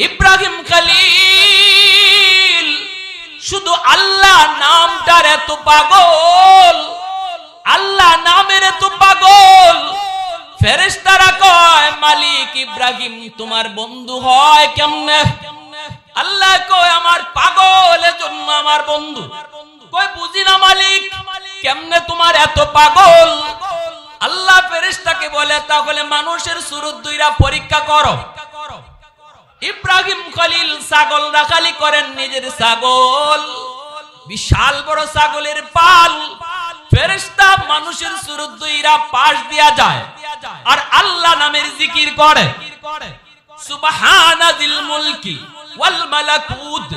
ইব্রাহিম খলিল শুধু আল্লাহ নামটার এত পাগল, আল্লাহ নামের এত পাগল, ফেরেশতারা কয় মালিক ইব্রাহিম তোমার বন্ধু হয় কেমনে? আল্লাহ কয় আমার পাগলের জন্য আমার বন্ধু। কয় বুঝি না মালিক, কেমনে তোমার এত পাগল? আল্লাহ ফেরেশতাকে বলে তাহলে মানুষের সুরত দুইরা পরীক্ষা করো। ইব্রাহিম খলিল ছাগল রাখালি করেন, নিজের ছাগল, বিশাল বড় ছাগলের পাল। ফেরেশতা মানুষের সুরত দুইরা পাশ দিয়া যায় আর আল্লাহ নামের জিকির করে। সুবহানাজিল মুলকি ওয়াল মালাকুত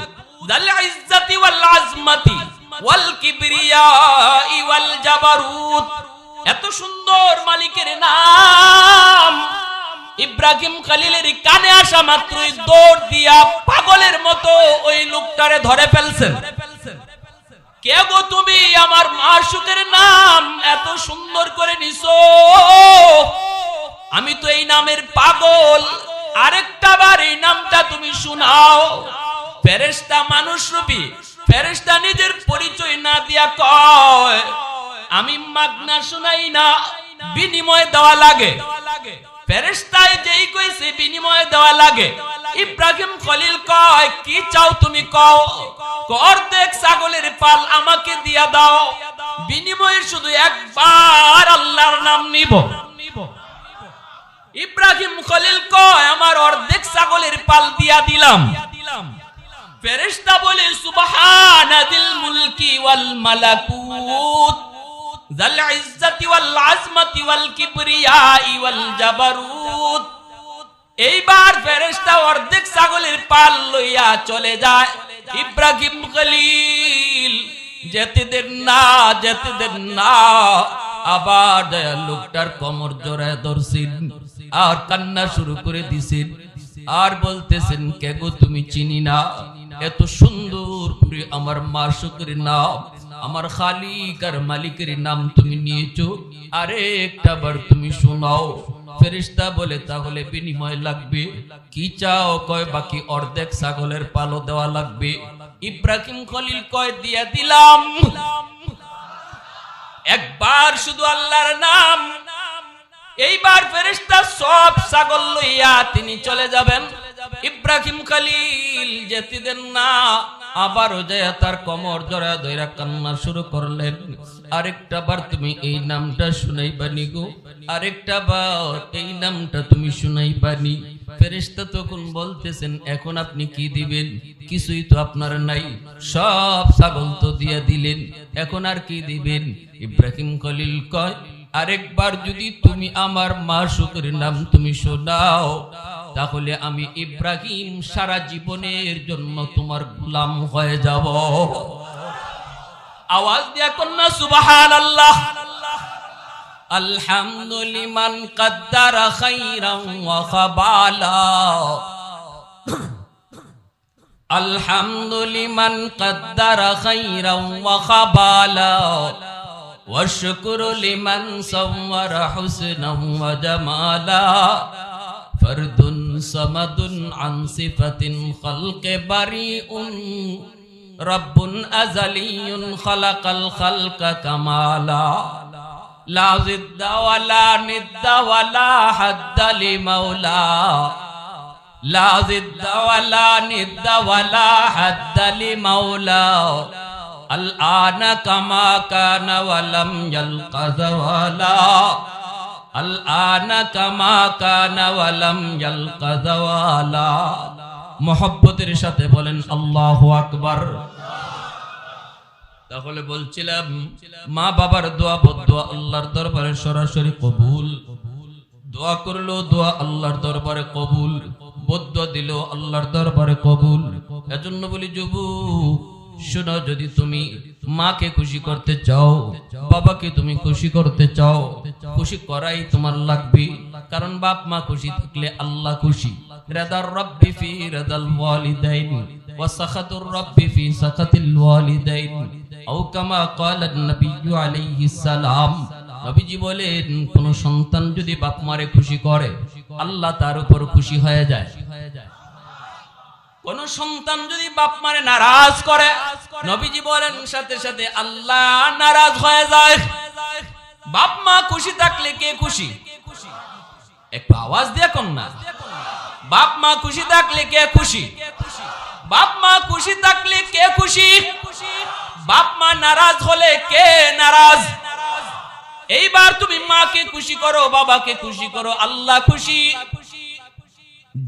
যাল ইজ্জতি ওয়াল আজমতি ওয়াল কিবরিয়াই ওয়াল জাবারুত। এত সুন্দর মালিকের নাম ইব্রাহিম খলিলের কানে আসা মাত্রই দৌড় দিয়া পাগলের মতো ওই লোকটারে ধরে ফেলছেন। কে গো তুমি? আমার মাশউকের নাম এত সুন্দর করে নিছো, আমি তো এই নামের পাগল, আরেকটা বার এই নামটা তুমি শোনাও। ফেরেশতা মানুষ রূপী ফেরেশতা নিজের পরিচয় না দিয়া কয় আমি মাগনা শুনাই না, বিনিময় দেওয়া লাগে। ফেরেশতায় যেই কইছে বিনিময় দেওয়া লাগে। ইব্রাহিম খলিল কয় কি চাও তুমি কও? অর্ধেক ছাগলের পাল আমাকে দিয়া দাও, বিনিময়ে শুধু একবার আল্লাহর নাম নিব। ইব্রাহিম খলিল কয় আমার অর্ধেক ছাগলের পাল দিয়া দিলাম। ফেরেশতা বলে সুবহানাজিল মুলকি ওয়াল মালাকুত যাল ইজ্জতি ওয়াল আজমতি ওয়াল কিবরিয়াই ওয়াল জাবারুত। এইবার ফেরেশতা অর্ধেক ছাগলের পাল লইয়া চলে যায়। ইব্রাহিম খলিল যেতে দেন না, যেতে দেন না। আবার দয়াল লোকটার কোমর জড়ায় ধরছেন আর কান্না শুরু করে দিছেন আর বলতেছেন কে গো তুমি? চিনি না, এত সুন্দর করে আমার মাশউকের নাম, আমার খালিক আর মালিকের নাম তুমি নিয়েছো, আরে একটা বার তুমি শোনাও। ফেরেশতা বলে তাহলে বিনিময় লাগবে, কি চাও? কয় বাকি অর্ধেক ছাগলের পালও দেওয়া লাগবে। ইব্রাহিম খলিল কয় দিয়া দিলাম, একবার শুধু আল্লাহর নাম। এইবার ফেরেশতা সব ছাগল লইয়া তিনি চলে যাবেন। ইব্রাহিম খলিল যেতে দেন না, আবারও যায় তার কোমর জড়া ধইরা কান্না শুরু করলেন। আরেকটা বার তুমি এই নামটা শুনাইবানি গো, আরেকটা বার এই নামটা তুমি শুনাইবানি। ফেরেশতা তখন বলতেছেন এখন আপনি কি দিবেন? কিছুই তো আপনার নাই, সব ছাগল তো দিয়া দিলেন, এখন আর কি দিবেন? ইব্রাহিম খলিল কয় আরেকবার যদি তুমি আমার মাশউকের নাম তুমি শোনাও, তাহলে আমি ইব্রাহিম সারা জীবনের জন্য তোমার গোলাম হয়ে যাব। আওয়াজ দিয়া কন্যা সুবহানাল্লাহ। আলহামদুলিমান কদ্দারা খাইরান ওয়া খাবালা, আলহামদুলিমান কদ্দারা খাইরান ওয়া খাবালা, والشكر لمن صور حسنا وجمالا، فرد صمد عن صفة خلق بريء، رب أزلي خلق الخلق كمالا، لا ضد ولا ند ولا حد لمولا، لا ضد ولا ند ولا حد لمولا، الآن كما كان ولم يلق زوالا، الآن كما كان ولم يلق زوالا। মোহব্বতের সাথে বলেন আল্লাহু আকবার। তাহলে বলছিলাম মা বাবার দোয়া বদদোয়া আল্লাহর দরবারে সরাসরি কবুল, দোয়া করলো দোয়া আল্লাহর দরবারে কবুল, বদদোয়া দিল আল্লাহর দরবারে কবুল। এজন্য বলি যুবক শোনো, যদি তুমি মাকে খুশি করতে চাও, বাবাকে তুমি খুশি করতে চাও, খুশি করাই তোমার লাগবে, কারণ বাপ মা খুশি থাকলে আল্লাহ খুশি। রাদার রাব্বি ফি রাদাল ওয়ালিদাইন ওয়া সাখাতুর রাব্বি ফি সাখাতিল ওয়ালিদাইন, আও কামা ক্বালা নবী আলাইহিস সালাম। নবীজি বলেন কোন সন্তান যদি বাপ মারে খুশি করে আল্লাহ তার উপর খুশি হয়ে যায়। কোন সন্তান যদি বাপ মারে নারাজ করে, নবীজি বলেন সাথে সাথে আল্লাহ নারাজ হয়ে যায়। বাপ মা খুশি থাকলে কে খুশি? একটু আওয়াজ দিয়ে কোন না। বাপ মা খুশি থাকলে কে খুশি? বাপ মা খুশি থাকলে কে খুশি? বাপ মা নারাজ হলে কে নারাজ? এইবার তুমি মাকে খুশি করো, বাবাকে খুশি করো, আল্লাহ খুশি।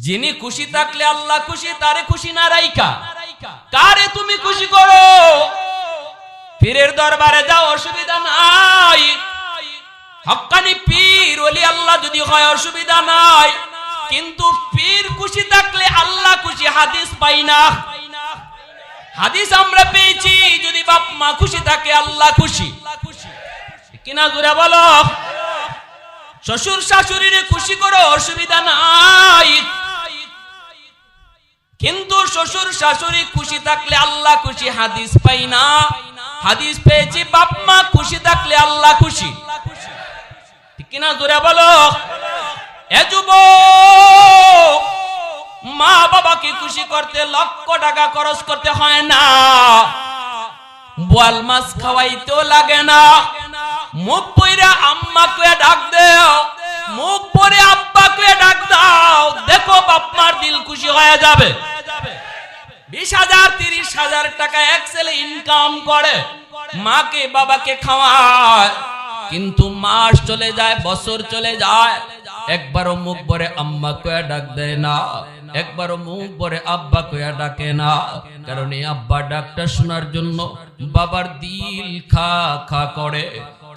যিনি খুশি থাকলে আল্লাহ খুশি, তারে খুশি না রাইখা কারে তুমি খুশি করো? পীরের দরবারে যাও, অসুবিধা নাই। হক্কানি পীর ওলি আল্লাহ যদি হয়, অসুবিধা নাই। কিন্তু পীর খুশি থাকলে আল্লাহ খুশি, হাদিস পাই না। হাদিস আমরা পেয়েছি, যদি বাপ মা খুশি থাকে আল্লাহ খুশি। কিনা জোরে বলো। শ্বশুর শাশুড়িরে খুশি করো, অসুবিধা নাই। কিন্তু শ্বশুর শাশুড়ি খুশি থাকলে আল্লাহ খুশি, হাদিস পাই না। হাদিস পেয়েছি বাপ মা খুশি থাকলে আল্লাহ খুশি। ঠিক কিনা জোরে বলো। এ যুবক, মা বাবাকে খুশি করতে লক্ষ টাকা খরচ করতে হয় না, বোয়াল মাছ খাওয়াইতেও লাগে না। মুখ পইরা আম্মা কে ডাক দাও, মুখ পরে আব্বা কে ডাক দাও, দেখো বাপ মার দিল খুশি হয়ে যাবে। 20,000 30,000 টাকা এক ছেলে ইনকাম করে, মাকে বাবাকে খাওয়ায়, কিন্তু মাস চলে যায়, বছর চলে যায়, একবারও মুখ ভরে আম্মা কে ডাক দেয় না, একবারও মুখ ভরে আব্বা কে ডাকে না। কারণ এই আব্বা ডাকটা শোনার জন্য বাবার দিল খা খা করে।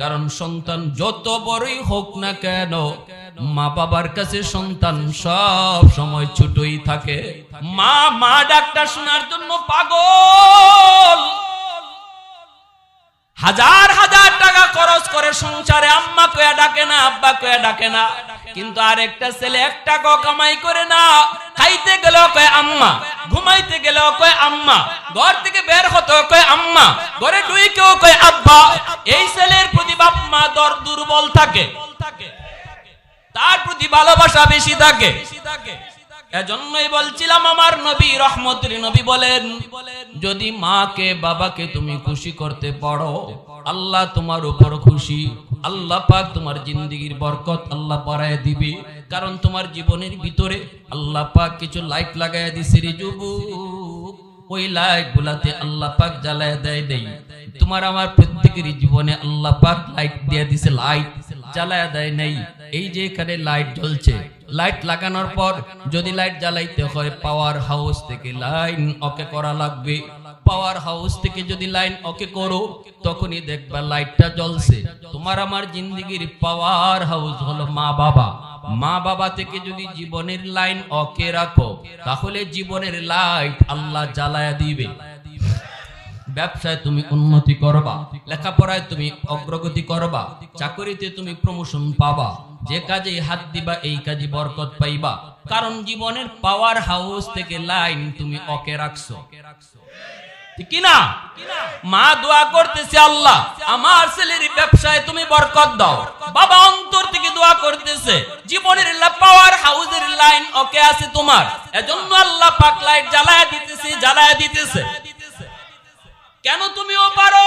কারণ সন্তান যত বড়ই হোক না কেন, মা বাবার কাছে সন্তান সব সময় ছোটই থাকে। মা মা ডাকটা শোনার জন্য পাগল। হাজার হাজার টাকা খরচ করে সংসারে, আম্মা কয়া ডাকে না, আব্বা কয়া ডাকে না। কিন্তু আর একটা ছেলে 1 টাকা কামাই করে না, খাইতে গেলেও কয় আম্মা, ঘুমাইতে গেলেও কয় আম্মা, ঘর থেকে বের হতে কয় আম্মা, ঘরে ঢুকেও কয় আব্বা। এই ছেলের প্রতি বাপ মা দুর্বল থাকে, তার প্রতি ভালোবাসা বেশি থাকে। এজন্যই বলছিলাম, আমার নবী রহমতের নবী বলেন, যদি মাকে বাবাকে তুমি খুশি করতে পারো, আল্লাহ তোমার উপর খুশি। আল্লাহ পাক তোমার জিন্দেগির বরকত আল্লাহ বাড়ায় দিবে। কারণ তোমার জীবনের ভিতরে আল্লাহ পাক কিছু লাইট লাগায় দিছে রে যুবক, ওই লাইট গুলাতে আল্লাহ পাক জ্বালায় দেয় দেই। তোমার আমার প্রত্যেকের জীবনে আল্লাহ পাক লাইট দিয়ে দিছে, লাইট জ্বালায় দেয় নাই। এই যে এখানে লাইট জ্বলছে, লাইট লাগানোর পর যদি লাইট জ্বালাইতে হয়, পাওয়ার হাউস থেকে লাইন ওকে করা লাগবে। পাওয়ার হাউস থেকে যদি লাইন ওকে করো, তখনই দেখবা লাইটটা জ্বলছে। তোমার আমার জিন্দেগির পাওয়ার হাউস হলো মা বাবা। মা বাবা থেকে যদি জীবনের লাইন ওকে রাখো, তাহলে জীবনের লাইট আল্লাহ জ্বালায়া দিবে। ব্যবসায় তুমি উন্নতি করবা, লেখাপড়ায় তুমি অগ্রগতি করবা, চাকরিতে তুমি প্রমোশন পাবা, যে কাজে হাত দিবা এই কাজে বরকত পাইবা। কারণ জীবনের পাওয়ার হাউস থেকে লাইন তুমি ওকে রাখছো। ঠিক না? মা দোয়া করতেছে, আল্লাহ আমার ছেলের ব্যবসায় তুমি বরকত দাও। বাবা অন্তর থেকে দোয়া করতেছে, জীবনের পাওয়ার হাউসের লাইন ওকে আছে তোমার, এজন্য আল্লাহ পাক লাইট জ্বালায়া দিতেছে, জ্বালায়া দিতেছে। কেন তুমিও পারো,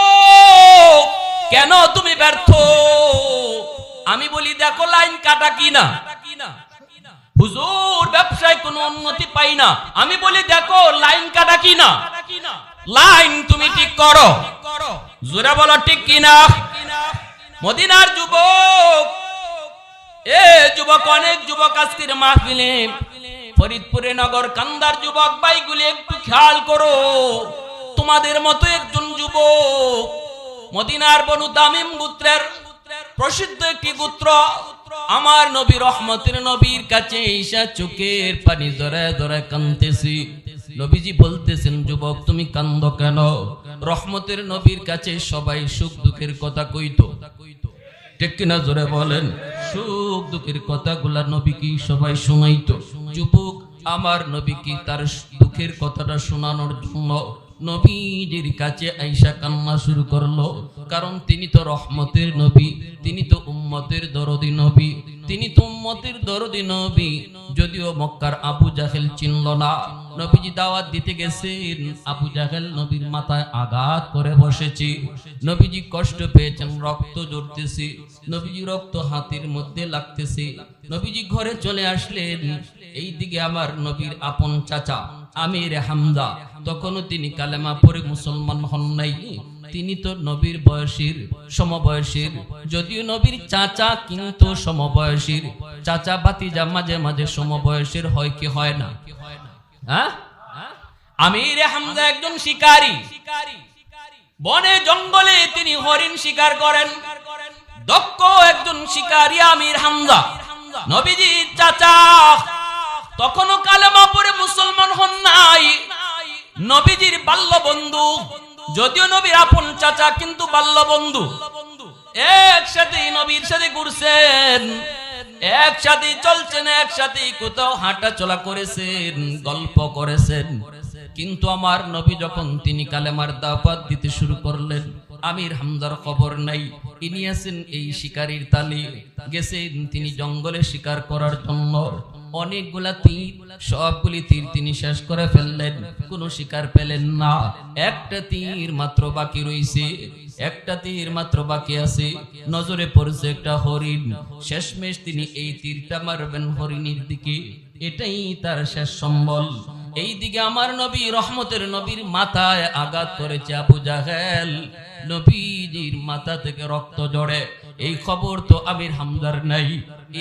কেন তুমি ব্যর্থ? আমি বলি দেখো লাইন কাটা কিনা। হুজুর ব্যবসায় কোনো উন্নতি পাই না, আমি বলি দেখো লাইন কাটা কিনা। লাইন তুমি ঠিক করো, জোরে বলো ঠিক কিনা। মদিনার যুবক, এ যুবক, অনেক যুবক আজকের মাহফিলে, ফরিদপুরে নগর কান্দার যুবক ভাইগুলি একটু খেয়াল করো। তোমাদের মতো একজন যুবক মদিনার বনু তামিম গোত্রের প্রসিদ্ধ একটি গোত্র, আমার নবী রহমতের নবীর কাছে ঈশা চোখের পানি জড়ায় জড়ায় কাঁদতেছি। নবীজি বলতেছেন, যুবক তুমি কান্দো কেন? রহমতের নবীর কাছে সবাই সুখ দুঃখের কথা কইতো, ঠিক কিনা জোরে বলেন? সুখ দুঃখের কথাগুলা নবী কি সবাই শোনাইতো? যুবক আমার নবী কি তার দুঃখের কথাটা শোনানোর জন্য নবীজির কাছে আইসা কান্না শুরু করলো? কারণ তিনি তো রহমতের নবী, তিনি তো উম্মতের দরদি নবী, তিনি তো উম্মতের দরদি নবী। যদিও মক্কার আবু জাহেল চিনল না, নবীজি দাওয়াত দিতে গেছেন, আবু জাহেল নবীর মাথায় আঘাত করে বসেছে। নবীজি কষ্ট পেয়েছেন, রক্ত ঝরতেছে, নবীজি রক্ত হাতের মধ্যে লাগতেছে। নবীজি ঘরে চলে আসলেন। এই দিকে আমার নবীর আপন চাচা আমির হামজা, তখনও তিনি কালেমা পড়ে মুসলমান হন নাই। তিনি তো নবীর বয়সীর সমবয়সীর, যদিও নবীর চাচা কিন্তু সমবয়সীর। চাচা ভাতিজা মাঝে মাঝে সমবয়সের হয় কি হয় না? আমির হামজা একজন শিকারী, বনে জঙ্গলে তিনি হরিণ শিকার করেন। দক্ষ একজন শিকারী আমির হামজা। নবীজির চাচা তখনও কালেমা পড়ে মুসলমান হন নাই। নবীজির বাল্য বন্ধু, যদিও নবীর আপন চাচা কিন্তু বাল্য বন্ধু। একসাথে নবীর সাথে ঘুরছেন, একসাথে চলছেন, একসাথে কোথাও হাঁটা চলা করেছেন, গল্প করেছেন। কিন্তু আমার নবী যখন তিনি কালেমার দাওয়াত দিতে শুরু করলেন, আমির হামজার খবর নাই। ইনি আছেন এই শিকারীর তালে, গেছেন তিনি জঙ্গলে শিকার করার জন্য। অনেকগুলা তীর, সবগুলি তীর তিনি শেষ করে ফেললেন, কোনো শিকার পেলেন না। একটা তীর মাত্র বাকি রইছে, একটা তীর মাত্র বাকি আছে। নজরে পড়ছে একটা হরিণ। শেষমেশ তিনি এই তীরটা মারবেন হরিণের দিকে, এটাই তার শেষ সম্বল। এই দিকে আমার নবী রহমতের নবীর মাথায় আঘাত করেছে আবু জাহেল। নবীজির মাথা থেকে রক্ত ঝরে। এই খবর তো আমির হামজার নাই।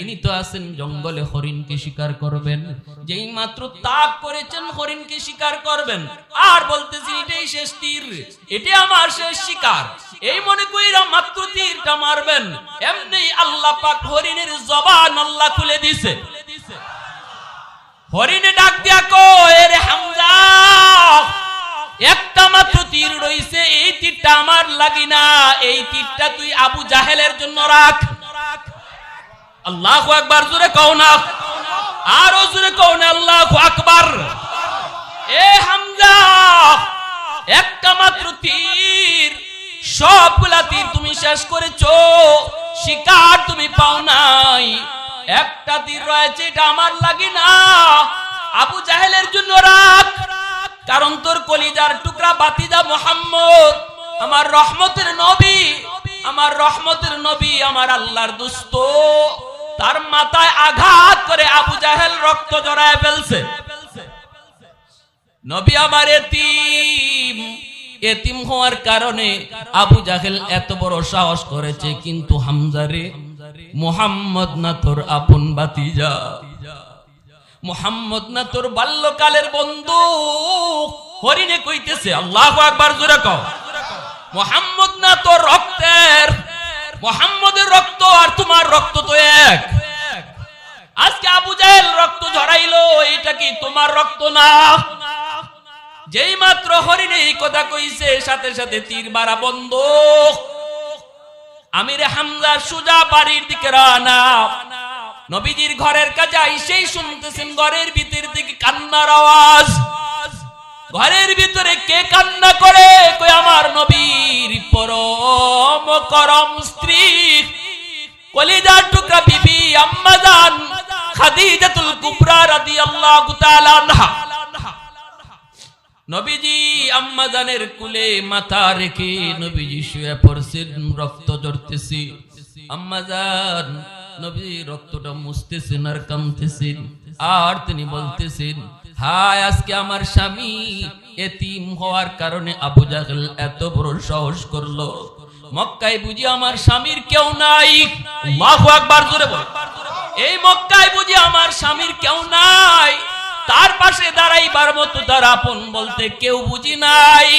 ইনি তো আছেন জঙ্গলে হরিণকে শিকার করবেন। যেই মাত্র তাক করেছেন হরিণকে শিকার করবেন, আর বলতেছেন এটাই শেষ তীর, এটা আমার শেষ শিকার। এই মনে কইরা মাত্র তীরটা মারবেন, এমনি আল্লাহ পাক হরিণের জবান আল্লাহ খুলে দিছে। হরিণে ডাক দিয়া কয়, রে হামজা, একটা মাত্র তীর রইছে, এই তীরটা আমার লাগি না, এই তীরটা তুই আবু জাহেলের জন্য রাখ। আল্লাহু আকবার, জোরে কও না, আরো জোরে কও না, আল্লাহু আকবার। এ হামজা, একটা মাত্র তীর, সবগুলা তীর তুমি শেষ করেছো, শিকার তুমি পাও নাই। একটা তীর রয়েছে, এটা আমার লাগি না, আবু জাহেলের জন্য রাখ। কারণ তোর কলিজার টুকরা ভাতিজা মুহাম্মদ, আমার রহমতের নবী, আমার রহমতের নবী, আমার আল্লাহর দোস্ত, তার মাথায় আঘাত করে আবু জাহেল রক্ত জড়ায় ফেলছে। নবী আমার এতিম, এতিম হওয়ার কারণে আবু জাহেল এত বড় সাহস করেছে। কিন্তু হামজারে, মুহাম্মদ না তোর আপন ভাতিজা, মুহাম্মদ না তোর বাল্যকালের বন্ধু। হরিণে কইতেছে, আল্লাহু আকবার, জোরে কও, মুহাম্মদ না তোর রক্তের, মুহাম্মদের রক্ত আর তোমার রক্ত তো এক। আজকে আবু জাহেল রক্ত ঝরাইলো, এটা কি তোমার রক্ত না? যেই মাত্র হরিণে এই কথা কইছে, সাথে সাথে তীর মারা বন্ধ। আমির হামজা সুজা বাড়ির দিকে রওনা। নবীজির ঘরের কাছে আইসেই শুনতেছেন ঘরের ভিতর থেকে কান্নার আওয়াজ। ঘরের ভিতরে কে কান্না করে? কই আমার নবীর পরম করম স্ত্রী, কলিজার টুকরা বিবি আম্মা জান খাদিজাতুল কুবরা রাদিয়াল্লাহু তাআলা আনহা। নবীজি আম্মা জানের কুলে মাথা রেখে নবীজি শুয়ে পড়ছেন, রক্ত ঝরতেছে। আম্মা জান নবী রক্তটা মুছতেছেন আর কাঁদতেছেন, আর তিনি বলতেছেন, হায় আজকে আমার স্বামী এতিম হওয়ার কারণে আবু জাহেল এত বড় সাহস করলো। মক্কায় বুঝি আমার স্বামীর কেউ নাই? আল্লাহু আকবার, জোরে বল। এই মক্কায় বুঝি আমার স্বামীর কেউ নাই? তার পাশে দাঁড়াইবার মতো তার আপন বলতে কেউ বুঝি নাই।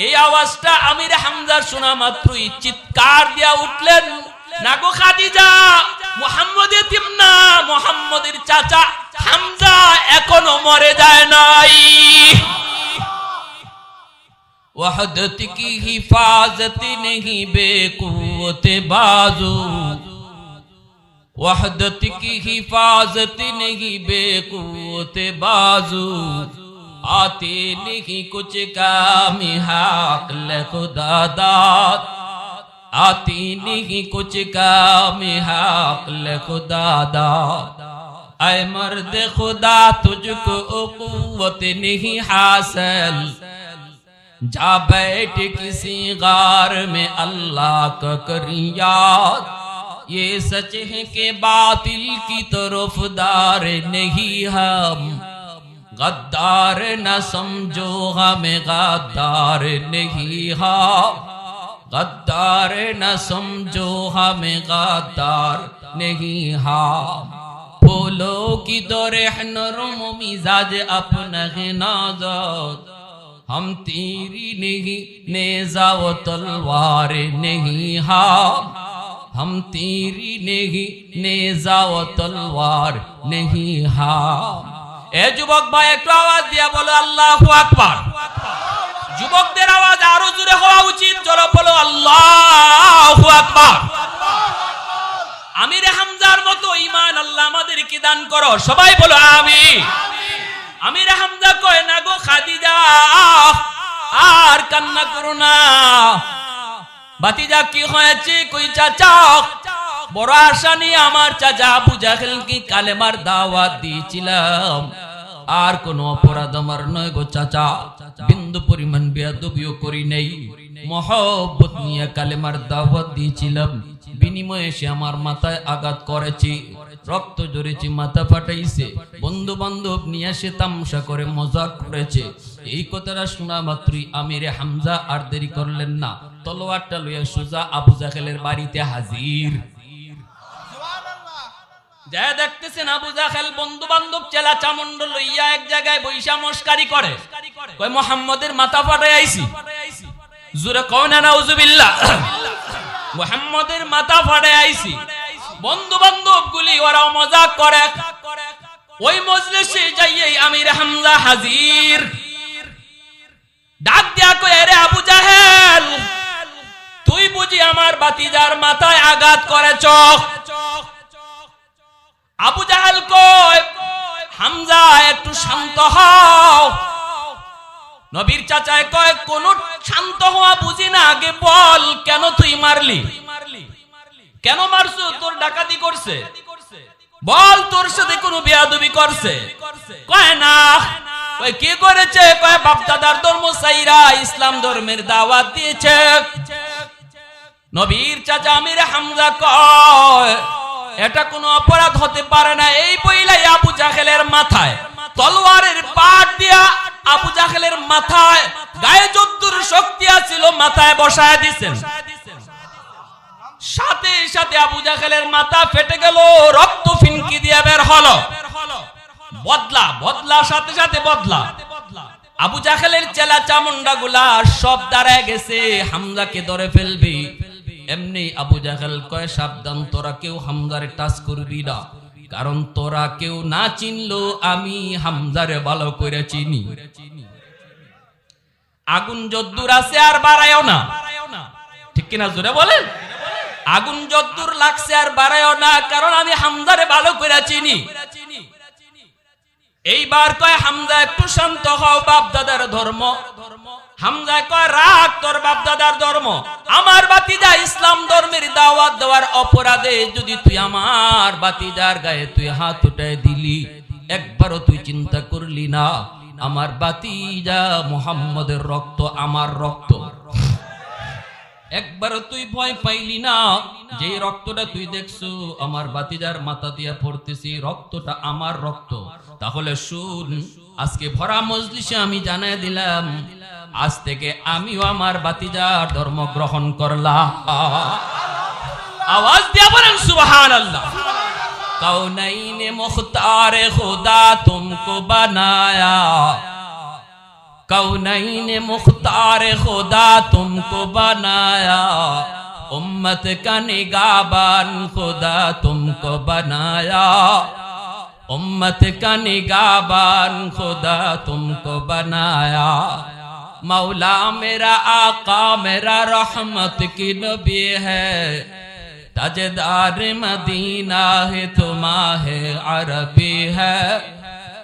এই আওয়াজটা আমির হামজার শোনা মাত্রই চিৎকার দিয়া উঠলেন, না গো খাদিজা, মুহাম্মদ এতিম না, মুহাম্মদের চাচা হামজা এখনো মরে যায় নাই। ওয়াহদত কি হিফাজত নেহি বেকুওতে বাজু, वहदत की हिफाजत नहीं बेकुवत बाजू, आते नहीं कुछ काम हाक़ल खुदा दाद, आती नहीं कुछ काम हाक़ल खुदा दाद। ऐ मर्द खुदा तुझको कुव्वत नहीं हासिल, जा बैठ किसी गार में अल्लाह का करी याद, ये सच है कि बातिल की तरफदार नहीं हम, गद्दार न समझो हमें गद्दार नहीं हम, गद्दार न समझो हमें गद्दार नहीं हम। फूलों की दौरे नरम मिजाज अपना नाज़त, हम तीरी नहीं नेज़ा व तलवार नहीं हम, हम तीरी नहीं नेज़ा व तलवार नहीं हम। ए যুবক ভাই একটু আওয়াজ দিয়া বলো আল্লাহু আকবার। যুবকদের আওয়াজ আরো জোরে হওয়া উচিত, জোরে বলো আল্লাহু আকবার। আমির হামজার মতো ঈমান আল্লাহ আমাদেরকে দান করো, সবাই বলো আমিন। আমির হামজা কয় না গো খাদিজা আর কান্না করো না, ভাতিজা কি হয়েছে? কই চাচা বড় আশা নিয়ে আমার চাচা আবু জাহেলকে কালেমার দাওয়াত দিয়েছিলাম, আর কোন অপরাধ আমার নয় গো চাচা, বিন্দু পরিমাণ বেয়াদবিও করি নাই, মহব্বত নিয়ে কালেমার দাওয়াত দিয়েছিলাম, বিনিময়ে সে আমার মাথায় আঘাত করেছে, রক্ত ঝরেছে, মাথা ফাটাইছে, বন্ধু বান্ধব নিয়ে সে তামসা করে মজাক করেছে। এই কথাটা শোনা মাত্রই আমিরে হামজা আর দেরি করলেন না, তলোয়ারটা লইয়া সোজা আবু জাহেলের বাড়িতে হাজির। যা দেখতেছেন আবু জাহেল বন্ধু বান্ধব চেলা চামুন্ড লইয়া এক জায়গায় বৈশা মস্কারি করে, কয় মুহাম্মদের মাথা ফাটাই আইছি, জোরে কও না নাউজুবিল্লাহ, মুহাম্মদের মাথা ফাটাই আইছি। বন্ধু বান্ধব গুলি ওরাও মজাক করে। ওই মজলিসে যাইয়ে আমির হামজা হাজির, ডাক দিয়া কয় রে আবু জাহেল, তুই বুঝি আমার ভাতিজার মাথায় আঘাত করেছ? আবু জাহেল কয় হামজা একটু শান্ত হও। নবীর চাচায় কয় কোন শান্ত হওয়া বুঝি না, আগে বল কেন তুই মারলি, কেন মারছো? তোর ডাকাতি করছে? বল তোর সাথে কোনো বেয়াদবি করছে? কয় না। কয় কি করেছে? কয় বাপ দাদার ধর্ম সাইরা ইসলাম ধর্মের দাওয়াত দিয়েছে। নবীর চাচা আমির হামজা কয় এটা কোনো অপরাধ হতে পারে না। এই বইলাই আবু জাহেলের মাথায় তলোয়ারের পাট দিয়া আবু জাহেলের মাথায় গায়ে যদ্দুর শক্তি আছিল মাথায় বসায় দিয়েছেন। সাথে সাথে আবু জাহেলের মাথা ফেটে গেল, রক্ত ফিনকি দিয়ে বের হলো। বদলা বদলা সাথে সাথে বদলা। আবু জাহেলের চেলা চামুন্ডা গুলা সব দাঁড়ায় গেছে, হামজাকে ধরে ফেলবি। এমনি আবু জাহেল কয় সাবধান, তোরা কেউ হামজারে টাচ করবি না, কারণ তোরা কেউ না চিনলো আমি হামজারে ভালো করে চিনি। আগুন যদ্দুর আছে আর বাড়ায়ও না, ঠিক কিনা জোরে বলেন? আগুন যদ্দুর লাগছে আর বাড়ায়ও না, কারণ আমি হামজারে ভালো করে চিনি। এইবার কয় হামজা একটু শান্ত হও, বাপ দাদার ধর্ম। হামজা কয় রাখ তোর বাপ দাদার ধর্ম, আমার ভাতিজা ইসলাম ধর্মের দাওয়াত দেওয়ার অপরাধে যদি তুই আমার ভাতিজার গায়ে তুই হাত উঠায় দিলি, একবারও তুই চিন্তা করলি না আমার ভাতিজা মুহাম্মদের রক্ত আমার রক্ত। একবারও তুই ভয় পাইলি না যে রক্তটা তুই দেখছো আমার ভাতিজার মাথা দিয়া পড়তেছি, রক্তটা আমার রক্ত। তাহলে শুন, আজকে ভরা মজলিসে আমি জানাই দিলাম, আজ থেকে আমিও আমার ভাতিজার ধর্ম গ্রহণ করলাম। আওয়াজ দিয়া বলেন সুবহানাল্লাহ। কৌনাইনে মুখতারে খুদা তুমকো বানায়া, कौनैन मुख्तार खुदा तुमको बनाया, उम्मत का निगाहबान खुदा तुमको बनाया, उम्मत का निगाहबान खुदा तुमको बनाया। मौला मेरा आका मेरा रहमत की नबी है, ताजदार मदीना है तुम्हारे अरबी है,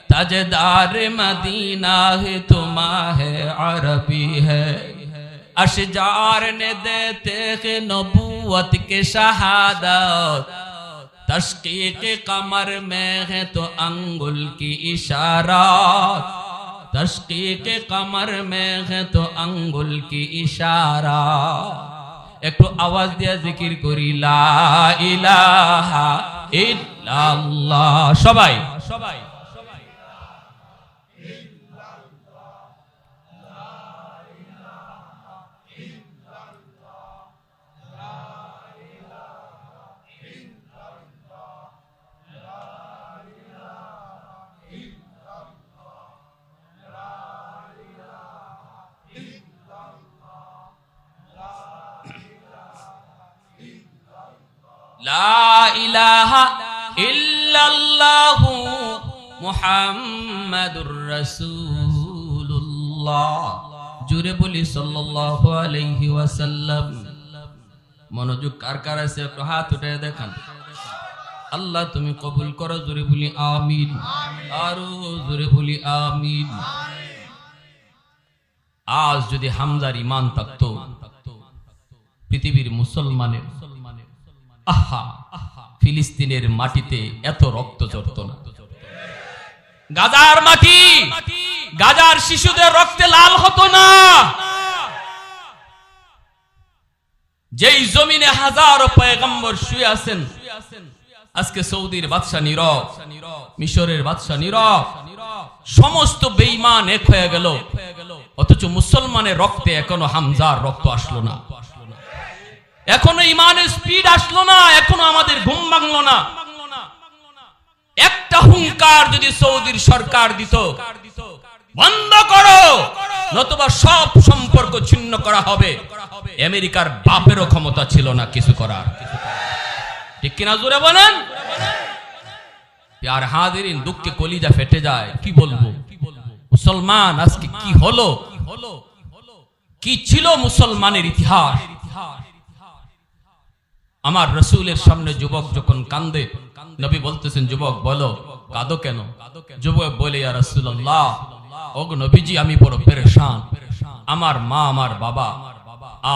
ताजदार मदीना है तुम्हारे अरबी है। अशजार ने देते हैं नबूवत के शहादत, तशकीक कमर में है तो अंगुल की इशारात, तशकीक कमर में है तो अंगुल की इशारा। একটু আওয়াজ দিয়ে জিকির করি লা ইলাহা ইল্লাল্লাহ সবাই সবাই। লা ইলাহা ইল্লাল্লাহু মুহাম্মাদুর রাসূলুল্লাহ। জোরে বলি সাল্লাল্লাহু আলাইহি ওয়াসাল্লাম। মনোযোগ কার কার আছে একটু হাত উঠিয়ে দেখান। আল্লাহ তুমি কবুল করো, জোরে বলি আমিন। আরো জোরে বলি আমিন। আজ যদি হামজার ঈমান থাকতো, পৃথিবীর মুসলমানের আহা ফিলিস্তিনের মাটিতে এত রক্ত ঝরত না। গাজার মাটি, গাজার শিশুদের রক্তে লাল হতো না। যেই জমিনে হাজারো পয়গম্বর শুয়ে আছেন, আজকে সৌদির বাদশা নীরব, মিশরের বাদশা নীরব, সমস্ত বেঈমান এক হয়ে গেল, অথচ মুসলমানের রক্তে এখনো হামজার রক্ত আসলো না, এখনো ইমানের স্পিড আসলো না, এখনো আমাদের ঘুম ভাঙলো না। একটা হুঙ্কার যদি সৌদির সরকার দিত, বন্ধ করো নতুবা সব সম্পর্ক ছিন্ন করা হবে, আমেরিকার বাপেরও ক্ষমতা ছিল না কিছু করার। ঠিক কিনা জোরে বলেন? প্যার হাজিরিন, দুঃখে কলিজা ফেটে যায়। কি বলবো মুসলমান আজকে কি হলো, কি ছিল মুসলমানের ইতিহাস। আমার রাসূলের সামনে যুবক যখন কান্দে, নবী বলতেছেন যুবক বলো কাঁদো কেন? যুবক বলে ইয়া রাসূলুল্লাহ, ওগো নবীজি আমি বড় পেরেশান, আমার মা আমার বাবা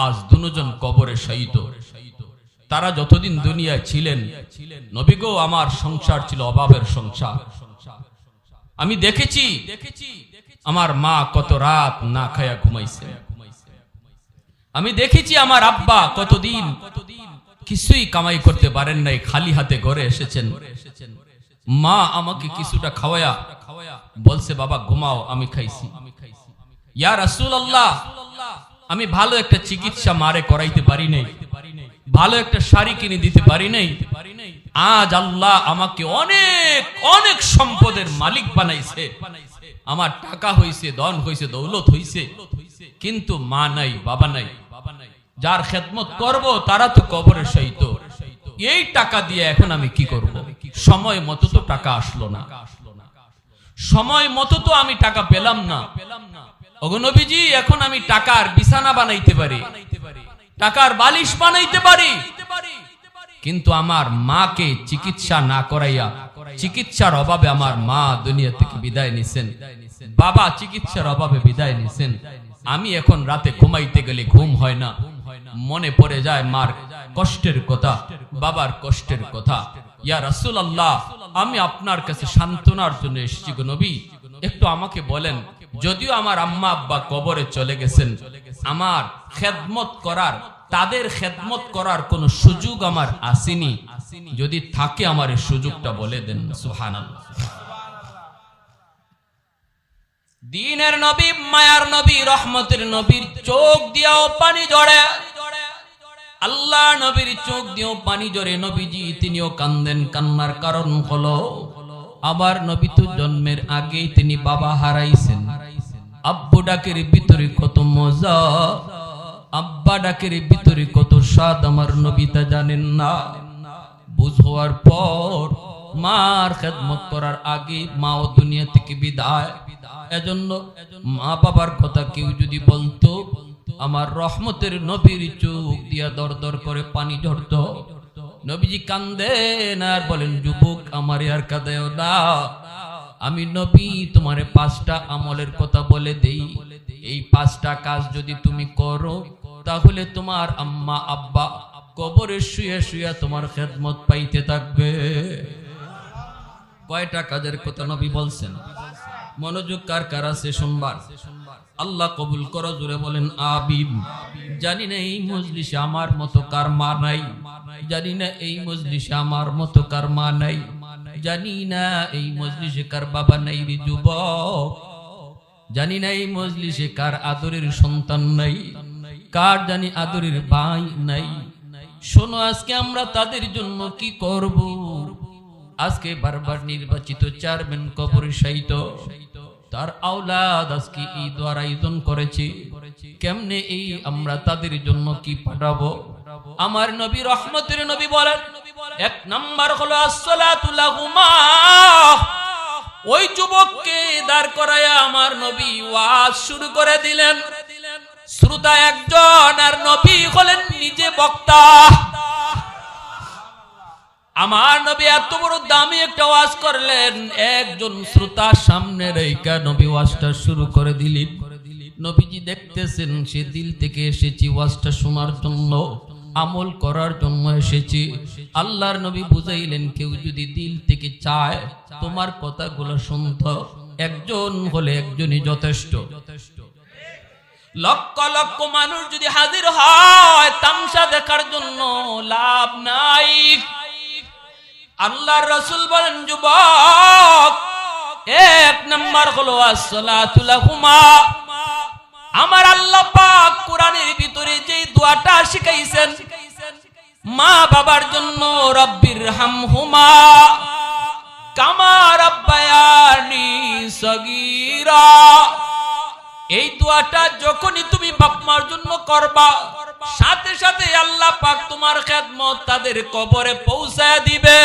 আজ দুজন কবরে শহীদ। তারা যতদিন দুনিয়ায় ছিলেন নবী গো আমার সংসার ছিল অভাবের সংসার। আমি দেখেছি আমার মা কত রাত না খায়া ঘুমাইছে, আমি দেখেছি আমার আব্বা কতদিন কিছুই কামাই করতে পারেন নাই, খালি হাতে ঘরে এসেছেন। মা আমাকে কিছুটা খাওয়ায়া বলছে বাবা ঘুমাও, আমি খাইছি। ইয়া রাসূলুল্লাহ, আমি ভালো একটা চিকিৎসা মারে করাইতে পারি নাই, ভালো একটা শাড়ি কিনে দিতে পারি নাই। আজ আল্লাহ আমাকে অনেক অনেক সম্পদের মালিক বানাইছে, আমার টাকা হইছে, ধন হইছে, দৌলত হইছে, কিন্তু মা নাই, বাবা নাই। যার খেদমত করব তারা তো কবরে শহীদ। এই টাকা দিয়ে এখন আমি কি করব? সময় মতো তো টাকা আসলো না, সময় মতো তো আমি টাকা পেলাম না। ওগো নবীজি এখন আমি টাকার বিছানা বানাইতে পারি, টাকার বালিশ বানাইতে পারি, কিন্তু আমার মাকে চিকিৎসা না করাইয়া, চিকিৎসার অভাবে আমার মা দুনিয়া থেকে বিদায় নিছেন, বাবা চিকিৎসার অভাবে বিদায় নিছেন। আমি এখন রাতে ঘুমাইতে গেলে ঘুম হয় না, মনে পড়ে যায় মার কষ্টের কথা, বাবার কষ্টের কথা। ইয়া রাসূলুল্লাহ, আমি আপনার কাছে সান্ত্বনার জন্য এসেছি গো নবী, একটু আমাকে বলেন, যদিও আমার আম্মা আব্বা কবরে চলে গেছেন, আমার খেদমত করার, তাদের খেদমত করার কোন সুযোগ আমার আসেনি, যদি থাকে আমার এই সুযোগটা বলে দেন। সুবহানাল্লাহ। দ্বীনের নবী, মায়ার নবী, রহমতের নবীর চোখ দিয়েও পানি ঝরে, আল্লাহ নবীর চোখ দিয়েও পানি ঝরে। নবীজি তিনিও কান্দেন, কান্নার কারণ হলো আবার নবী তো জন্মের আগেই তিনি বাবা হারাইছেন। আব্বু ডাকের ভিতরে কত মজা, আব্বা ডাকের ভিতরে কত স্বাদ আমার নবী তা জানেন না। বুঝ হওয়ার পর মার খেদমত করার আগে মাও দুনিয়া থেকে বিদায়। এজন্য মা বাবার কথা কেউ যদি বলতো, আমার রহমতের নবীর চোখ দিয়া দর দর করে পানি ঝরত। নবীজি কান্দেন আর বলেন, যুবক আমার আর কাঁদেও না, আমি নবী তোমারে 5টা আমলের কথা বলে দেই, এই 5টা কাজ যদি তুমি করো তাহলে তোমার আম্মা আব্বা কবরে শুয়ে শুয়ে তোমার খেদমত পাইতে থাকবে। কয়টা কাজের কথা নবী বলছেন, মনোযোগ কার কার আছে শুনবার। আল্লাহ কবুল করো, জোরে বলেন আমিন। জানি না এই মজলিসে আমার মতো কার মা নাই, জানি না এই মজলিসে আমার মতো কার মা নাই, জানি না এই মজলিসে কার বাবা নাই রে যুবক, জানি না এই মজলিসে কার আদরের সন্তান নাই, কার জানি আদরের ভাই নাই। শোনো, আজকে আমরা তাদের জন্য কি করব? আজকে বারবার নির্বাচিত চেয়ারম্যান কবরে শায়িত, তার আওলাদ আজকে এই দোয়ার আয়োজন করেছে। কেমনে এই আমরা তাদের জন্য কি পাঠাবো? আমার নবী রহমতের নবী বলেন, এক নাম্বার হলো আসসালাতু লাহুমা। ওই যুবককে দাঁড় করায়া আমার নবী ওয়াজ শুরু করে দিলেন। শ্রোতা একজন আর নবী হলেন নিজে বক্তা। আমার নবী এত বড় দামি একটা ওয়াজ করলেন, একজন শ্রোতার সামনে রেখে নবী ওয়াজটা শুরু করে দিলেন। নবীজি দেখতেছেন সে দিল থেকে এসেছি ওয়াজটা শোনার জন্য, আমল করার জন্য এসেছি। আল্লাহর নবী বুঝাইলেন, কেউ যদি দিল থেকে চায় তোমার কথাগুলো শুনতো, একজন হলে একজনই যথেষ্ট। লক্ষ লক্ষ মানুষ যদি হাজির হয় তামসা দেখার জন্য লাভ নাই। আল্লাহর রাসূল বলেন, যুবক, এক নাম্বার হলো আসসালাতু লাহুমা। আমার আল্লাহ পাক কোরআনের ভিতরে যেই দোয়াটা শিখাইছেন মা বাবার জন্য, রব্বির হামহুমা কামা রাব্বায়ানি সগীরা, এই দোয়াটা যখনই তুমি বাপ মার জন্য করবা, সাথে সাথে আল্লাহ পাক তোমার খেদমত তাদের কবরে পৌঁছায় দিবে।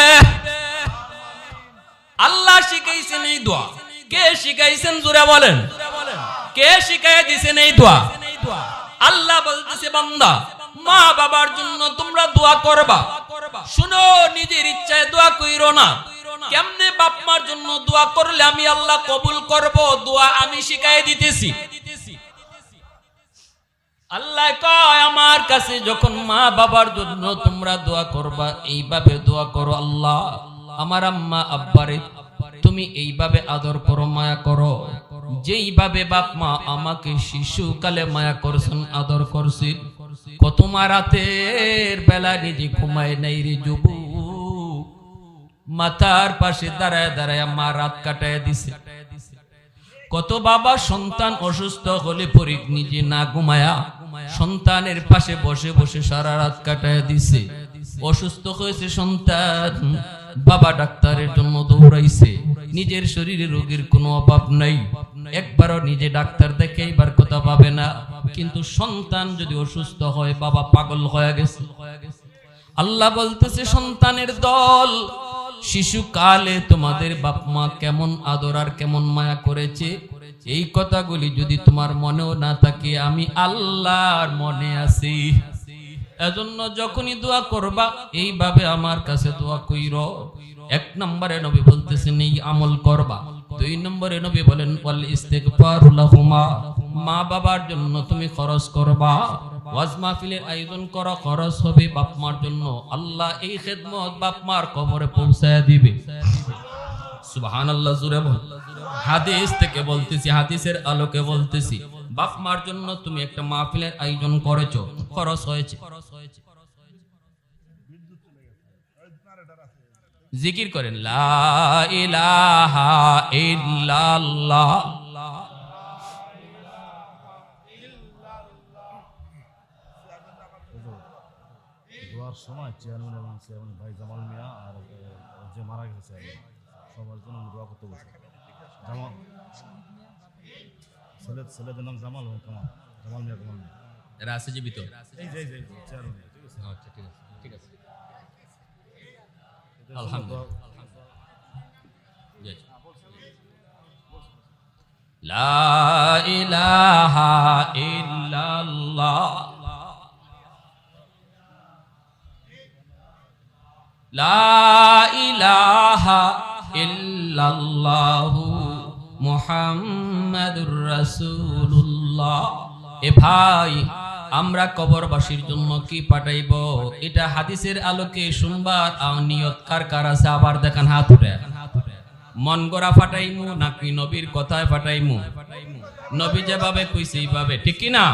আল্লাহ শিখাইছেন এই দোয়া। কে শিখাইছেন জোরে বলেন? কে শিখাইয়া দিয়েছেন এই দোয়া? আল্লাহ বলতেছে, বান্দা মা বাবার জন্য তোমরা দোয়া করবা। শুনো, নিজের ইচ্ছায় দোয়া কইরো না। কেমনে বাপ মার জন্য দোয়া করলে আমি আল্লাহ কবুল করব, দোয়া আমি শিখাই দিতেছি। আল্লাহ কয়, আমার কাছে যখন মা বাবার জন্য তোমরা দোয়া করবা, এইভাবে দোয়া করো, আল্লাহ আমার আম্মা আব্বারে তুমি এইভাবে আদর করো, মায়া করো, যেইভাবে বাপ মা আমাকে শিশুকালে মায়া করছেন, আদর করছেন। কত মা রাতের বেলা নিজে ঘুমায় নাই রে যুবক, মাথার পাশে দাঁড়ায় দাঁড়ায় মা রাত কাটায় দিছে। কত বাবা সন্তান অসুস্থ হলে পরে নিজে না ঘুমায়া সন্তানের পাশে বসে বসে সারা রাত কাটায় দিছে। অসুস্থ হয়েছে সন্তান, বাবা ডাক্তারের জন্য দৌড়াইছে। নিজের শরীরে রোগের কোনো অভাব নাই, একবারও নিজে ডাক্তার দেখে এবার কথা পাবে না। কিন্তু সন্তান যদি অসুস্থ হয়, বাবা পাগল হয়ে গেছে। আল্লাহ বলতেছে, সন্তানের দল, শিশুকালে তোমাদের বাপ মা কেমন আদর আর কেমন মায়া করেছে, এই কথাগুলি যদি তোমার মনেও না থাকে, আমি আল্লাহর মনে আছি। এজন্য যখনই দোয়া করবা এইভাবে আমার কাছে দোয়া কইরো। এক নম্বরে নবী বলতেছেন এই আমল করবা। দুই নম্বরে নবী বলেন, ওয়াল ইস্তিগফারু লাহুমা, মা বাবার জন্য তুমি খরচ করবা। ওয়াজ মাহফিলের আয়োজন করা খরচ হবে বাপ মার জন্য, আল্লাহ এই খেদমত বাপ মার কবরে পৌঁছায় দিবে। সুবহানাল্লাহ, জোরে বল। হাদিস থেকে বলতেছি, হাদিসের আলোকে বলতেছি, বাপ মার জন্য তুমি একটা মাহফিলের আয়োজন করেছো, খরচ হয়েছে। জিকির করেন, লা ইলাহা ইল্লাল্লাহ। দোয়ার সময় চেয়ারম্যান এবং চেয়ারম্যান ভাই জামাল মিয়া আর যে মারা গেছে সবার জন্য দোয়া করতে বলছে। জামাল ছেলেদের নাম জামাল এবং কামাল, জামাল মিয়া কামাল মিয়া, এরা আছে জীবিত? এই যে চেয়ারম্যান। ঠিক আছে, আচ্ছা, ঠিক আছে, ঠিক আছে। আলহামদুলিল্লাহ। লা ইলাহা ইল্লাল্লাহ, লা ইলাহা ইল্লাল্লাহু মুহাম্মাদুর রাসূলুল্লাহ। এ ভাই, আমরা কবরবাসীর জন্য কি পাঠাইব, এটা হাদিসের আলোকে শুনবার নিয়ত কার কার আছে আবার দেখান হাত উঠে। মন গড়া ফাটাইমু নাকি নবীর কথায় ফাটাইমু? নবী যেভাবে কইছে এইভাবে, ঠিক কি না?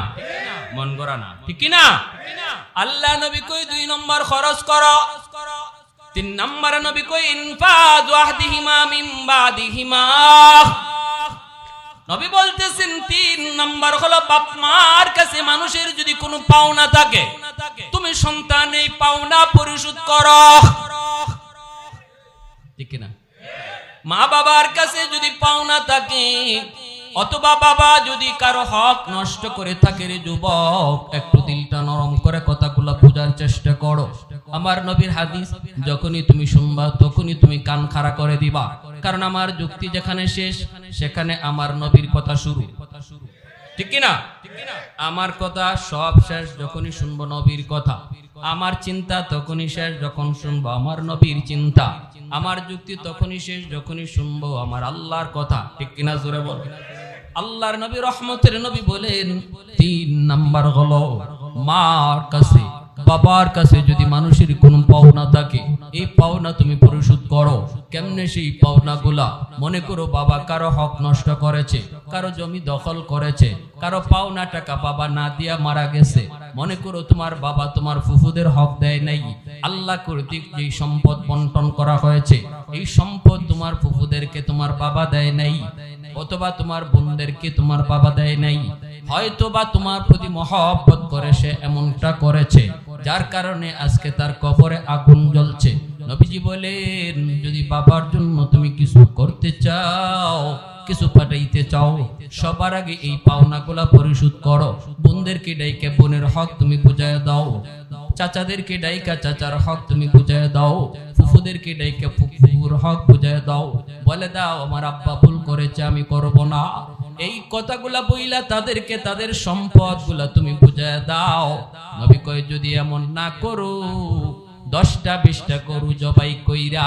মন গড়া না, ঠিক কি না? আল্লাহ নবী কই 2 নম্বর খরচ করো, 3 নম্বর নবী কই ইনফাদ ওয়াহদিহিমা মিন বাদিহিমা। নবী বলতেছেন 3 নম্বর হলো বাপ মার কাছে মানুষের যদি কোনো পাওনা থাকে, তুমি সন্তান এই পাওনা পরিশোধ করো, ঠিক না? মা বাবার কাছে যদি পাওনা থাকে, অথবা বাবা যদি কারো হক নষ্ট করে থাকে, রে যুবক একটু দিলটা নরম করে কথাগুলো বোঝার চেষ্টা করো। আমার নবীর হাদিস যখনই তুমি শুনবা তখনই তুমি কান খাড়া করে দিবা, কারণ আমার যুক্তি যেখানে শেষ সেখানে আমার নবীর কথা শুরু, ঠিক কি না? আমার কথা সব শেষ যখনই শুনবো নবীর কথা, আমার চিন্তা তখনই শেষ যখন শুনবো আমার নবীর চিন্তা, আমার যুক্তি তখনই শেষ যখনই শুনবো আমার আল্লাহর কথা, ঠিক কিনা? জোরে বল। আল্লাহর নবী রহমতের নবী বলেন 3 নাম্বার হলো মার কাছে বাবার কাছে যদি মানুষের কোন পাওনা থাকে, এই পাওনা তুমি পরিশোধ করো। কেমনে সেই পাওনাগুলা? মনে করো বাবা কারো হক নষ্ট করেছে, কারো জমি দখল করেছে, কারো পাওনা টাকা বাবা না দিয়া মারা গেছে, মনে করো তোমার বাবা তোমার ফুফুদের হক দেয় নাই, আল্লাহ কর্তৃক যে সম্পদ বন্টন করা হয়েছে এই সম্পদ তোমার ফুফুদেরকে তোমার বাবা দেয় নাই, অথবা তোমার বোনদেরকে তোমার বাবা দেয় নাই, হয়তো বা তোমার প্রতি মহব্বত করে সে এমনটা করেছে যার কারণে আজকে তার কবরে আগুন জ্বলছে। নবীজি বলেন যদি বাবার জন্য তুমি কিছু করতে চাও, কিছু পাঠাইতে চাও, সবার আগে এই পাওনাগুলা পরিশোধ করো। বোনদেরকে ডাইকে বোনের হক তুমি বুঝায় দাও, চাচাদেরকে ডাইকা চাচার হক তুমি বুঝায় দাও, ফুফুদেরকে ডাইকা ফুফুর হক বুঝায় দাও, বলে দাও আমার আব্বা ভুল করেছে আমি করব না। এই কথাগুলা বইলা তাদেরকে তাদের সম্পদগুলা তুমি বুঝায় দাও। নবী কয় যদি এমন না করো, 10টা 20টা গরু জবাই কইরা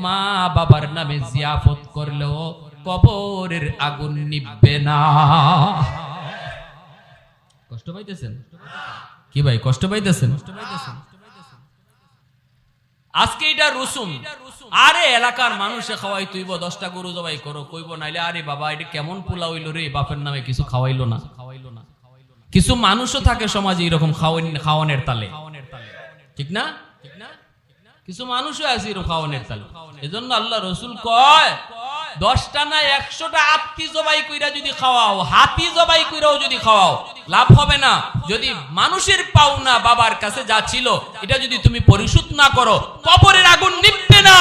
মা বাবার নামে জিয়াফত করলেও কবরের আগুন নিভবে না। কষ্ট পাইতেছেন কি ভাই? কষ্ট পাইতেছেন? আজকে এটা রসুম। আরে এলাকার মানুষে খাওয়াই তুইব 10টা গরু জবাই করো, কইব নাইলে আরে বাবা এটা কেমন পোলা হইলো রে, বাপের নামে কিছু খাওয়াইলো না। কিছু মানুষও থাকে সমাজে এরকম খাওয়ানোর তালে, ঠিক না? কিছু মানুষও আছে এরকম খাওয়ানোর তালে। এজন্য আল্লাহ রসুল কয় 10টা না 100টা আত্মী জবাই কইরা যদি খাওয়াও, হাতি জবাই কইরাও যদি খাওয়াও, লাভ হবে না যদি মানুষের পাওনা বাবার কাছে যা ছিল এটা যদি তুমি পরিশোধ না করো, কবরের আগুন নিভবে না।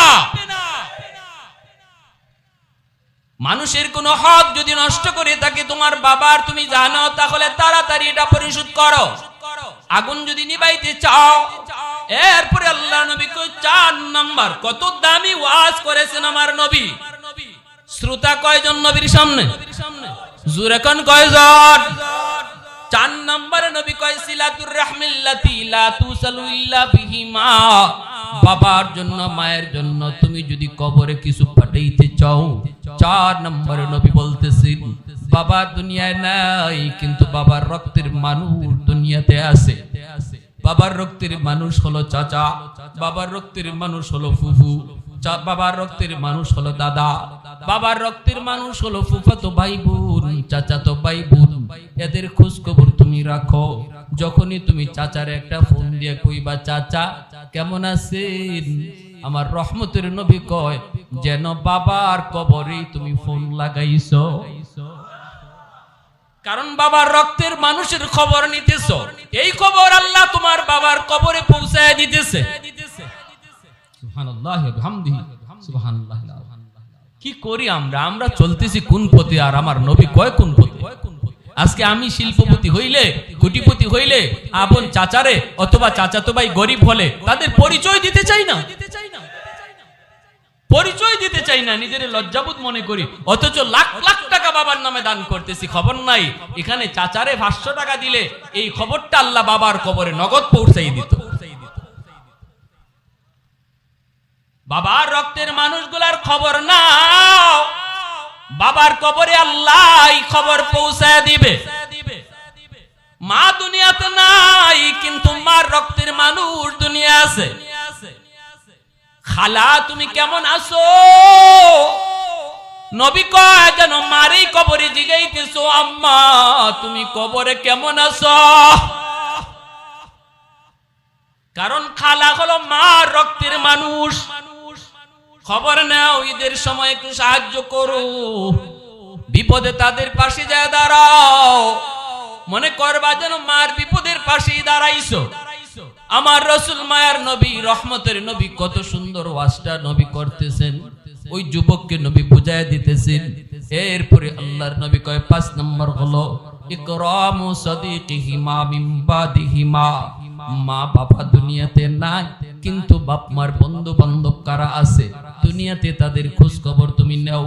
মানুষের কোন হক যদি নষ্ট করে থাকে তোমার বাবার তুমি জানো, তাহলে তাড়াতাড়ি এটা পরিশোধ করো। আগুন যদি নিভাইতে চাও, এরপরে আল্লাহ নবী কই 4 নাম্বার, কত দামি ওয়াজ করেছেন আমার নবী। শ্রোতা কয়জন নবীর সামনে? জোরে কোন কয়জন? 4 নম্বরে নবী কয় সিলাতুর রাহমিল্লাতি লা তুসালু ইল্লা বিহিমা। বাবার জন্য মায়ের জন্য তুমি যদি কবরে কিছু পাঠাইতে চাও, 4 নম্বরে নবী বলতেছেন বাবা দুনিয়ায় নাই কিন্তু বাবার রক্তের মানুষ দুনিয়াতে আছে। বাবার রক্তের মানুষ হলো চাচা, বাবার রক্তের মানুষ হলো ফুফু, বাবার রক্তের মানুষ হলো দাদা, বাবার রক্তের মানুষ হলো ফুফাতো ভাই বোন, চাচাতো ভাই বোন। এদের খোঁজ খবর তুমি রাখো। যখনই তুমি চাচার একটা ফোন দিয়ে কইবা চাচা কেমন আছেন, আমার রহমতের নবী কয় যেন বাবার কবরে তুমি ফোন লাগাইছো, কারণ বাবার রক্তের মানুষের খবর নিতেছো। এই খবর আল্লাহ তোমার বাবার কবরে পৌঁছায় দিতেছে। সুবহানাল্লাহি ওয়া বিহামদিহি সুবহানাল্লাহ। কি করি আমরা চলতেছি কোন পথে, আর আমার নবী কয় কোন পথে। আজকে আমি শিল্পপতি হইলে, কোটিপতি হইলে, আপন চাচারে অথবা চাচাতো ভাই গরিব হলে তাদের পরিচয় দিতে চাই না, পরিচয় দিতে চাই না, নিজের লজ্জাবোধ মনে করি। অথচ লাখ লাখ টাকা বাবার নামে দান করতেছি, খবর নাই এখানে চাচারে 500 টাকা দিলে এই খবরটা আল্লাহ বাবার কবরে নগদ পৌঁছাই দিত। বাবার রক্তের মানুষগুলার খবর নাও, বাবার কবরে আল্লাহ খবর পৌঁছায় দিবে। মা দুনিয়াতে নাই, কিন্তু মার রক্তের মানুষ দুনিয়া আছে। খালা তুমি কেমন আছো? নবী কয় যেন মারই কবরে জিগাইতেছো, আম্মা তুমি কবরে কেমন আছো? কারণ খালা হলো মার রক্তের মানুষ। খবর নাও, ঈদের সময় একটু সাহায্য করো, বিপদে তাদের পাশে যায় দাঁড়াও, মনে করবা যেন মার বিপদের পাশেই দাঁড়াইছো। আমার রাসূল মায়ার নবী, রহমতের নবী, কত সুন্দর ওয়াজটা নবী করতেছেন, ওই যুবককে নবী বুঝায় দিতেছেন। এরপরে আল্লাহর নবী কয় 5 নম্বর হলো ইকরামু সাদিকিহিমা মিন বাদিহিমা। মা বাবা দুনিয়াতে নাই, কিন্তু বাপ মার বন্ধু বান্ধব কারা আছে দুনিয়াতে, তাদের খোঁজ খবর তুমি নাও।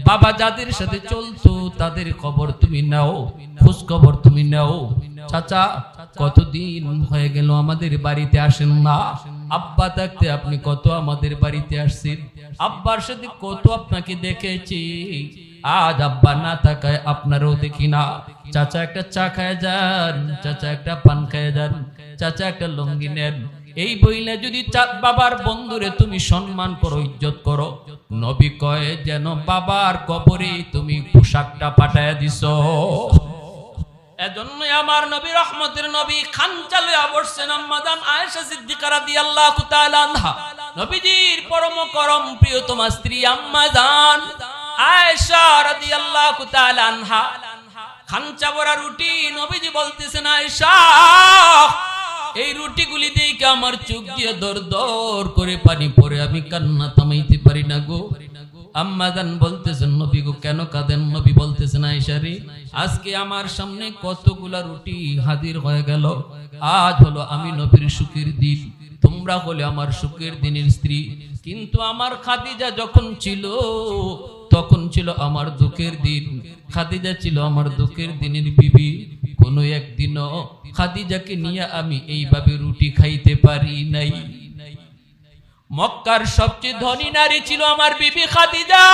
বাবা যাদের সাথে চলতো তাদের খবর তুমি নাও, খোঁজ খবর তুমি নাও। চাচা কতদিন হয়ে গেল আমাদের বাড়িতে আসেন না? আব্বা থাকতে আপনি কত আমাদের বাড়িতে আসছেন, আব্বার সাথে কত আপনাকে দেখেছি, আজ আব্বা না থাকায় আপনারও দেখি না। চাচা একটা চা খায় যান, চাচা একটা পান খায় যান, চাচা একটা লুঙ্গি নেন। এই বইলে যদি বাবার বন্ধুরে তুমি সম্মান করো, ইজ্জত করো, নবী কয় যেন বাবার কবরে তুমি পোশাকটা পাঠায় দিছো। এজন্য আমার নবী, রহমতের নবী, খানচা লইয়া বসছেন আম্মা জান আয়েশা সিদ্দিকা রাদিয়াল্লাহু তাআলা আনহা, নবীজির পরম করম প্রিয়তমা স্ত্রী আম্মা জান আয়েশা রাদিয়াল্লাহু তাআলা আনহা। খানচা ভরা রুটি, নবীজি বলতেছেন আয়েশা এই রুটিগুলি দেখে আমার চোখ দিয়ে দর দর করে পানি পড়ে, আমি কান্না থামাইতে পারি না গো। আম্মা জান বলতেছেন নবী গো কেন কাঁদেন? নবী বলতেছেন আয়েশা রে, আজকে আমার সামনে কতগুলা রুটি হাজির হয়ে গেল, আজ হলো আমি নবীর সুখের দিন, তোমরা হলে আমার সুখের দিনের স্ত্রী, কিন্তু আমার খাদিজা যখন ছিল তখন ছিল আমার দুঃখের দিন। খাদিজা ছিল আমার দুঃখের দিনের বিবি, কোনো একদিনও খাদিজাকে নিয়ে আমি এইভাবে রুটি খাইতে পারি নাই। মক্কার সবচেয়ে ধনী নারী ছিল আমার বিবি খাদিজা,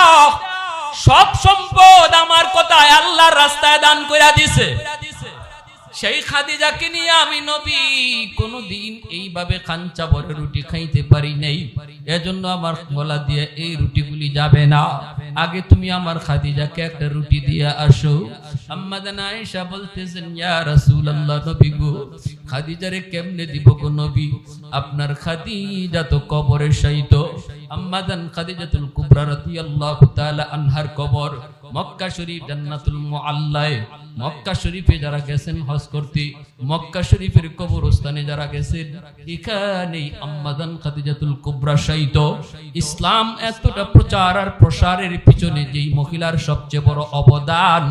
সব সম্পদ আমার কথায় আল্লাহর রাস্তায় দান করে দিছে। সেই খাদিজাকে নিয়ে আমি নবী কোনদিন এইভাবে খানচা ভরে রুটি খাইতে পারি নাই। এজন্য আমার গলা দিয়ে এই রুটিগুলি যাবে না, আগে তুমি আমার খাদিজাকে একটা রুটি দিয়ে আসো। আম্মা জান আয়েশা বলতেছেন ইয়া রাসূলুল্লাহ, নবী গো খাদিজারে কেমনে দিব গো নবী, আপনার খাদিজা তো কবরে শায়িত। আম্মা জান খাদিজাতুল কুবরা রাদিয়াল্লাহু তাআলা আনহার কবর মক্কা শরীফ জান্নাতুল মুআল্লায়। মক্কা শরীফে যারা গেছেন হজ করতে, মক্কা শরীফের কবরস্থানে যারা গেছেন, এখানেই আম্মা জান খাদিজাতুল কুবরা শায়িত। ইসলাম এতটা প্রচার আর প্রসারের পিছনে যেই মহিলার সবচেয়ে বড় অবদান,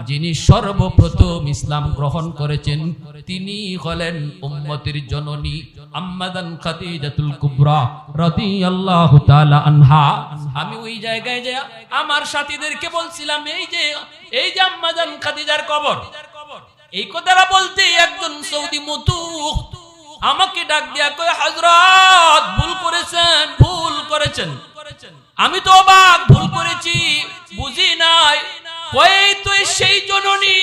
যিনি সর্বপ্রথম ইসলাম গ্রহণ করেছেন, তিনি হলেন উম্মতের জননী আম্মা জান খাদিজাতুল কুবরা রাদিয়াল্লাহু তাআলা আনহা। আমি ওই জায়গায় যে আমার সাথীদেরকে বলছিলাম, এই যে আম্মা জান খাদিজার কবর, এই কথাটা বলতে একজন সৌদি মতু আমাকে ডাক দিয়া কয় হযরত ভুল করেছেন। আমি তো অবাক, ভুল করেছি, বুঝি নাই। কই তুই সেই জননী,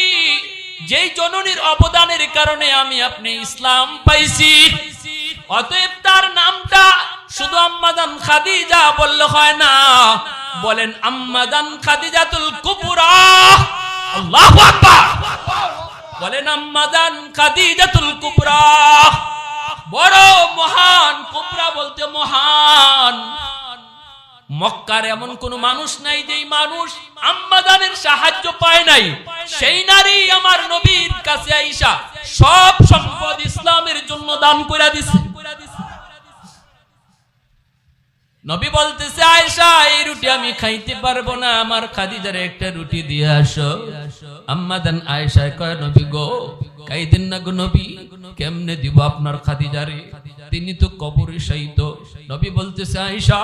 যেই জননীর অবদানের কারণে আমি আপনি ইসলাম পাইছি, অতএব তার নামটা শুধু আম্মা জান খাদিজা বললে হয় না, বলেন আম্মা জান খাদিজাতুল কুবরা। আল্লাহু আকবার, বলেন আম্মা জান খাদিজাতুল কুবরা। বড় মহান, কুবরা বলতে মহান। মক্কার এমন কোন মানুষ নাই যেই মানুষ আম্মা জানের সাহায্য পায় নাই। সেই নারী আমার নবীর কাছে আইসা সব সম্পদ ইসলামের জন্য দান করে দিছে। নবী বলতেছে আয়েশা এই রুটি আমি খাইতে পারবো না, আমার খাদিজারে একটা রুটি দিয়ে আসো। আম্মা জান আয়েশা কয় নবী গো খাইতেন না গো নবী, কেমনে দিব আপনার খাদিজারে, তিনি তো কবরে শায়িত। নবী বলতেছে আয়েশা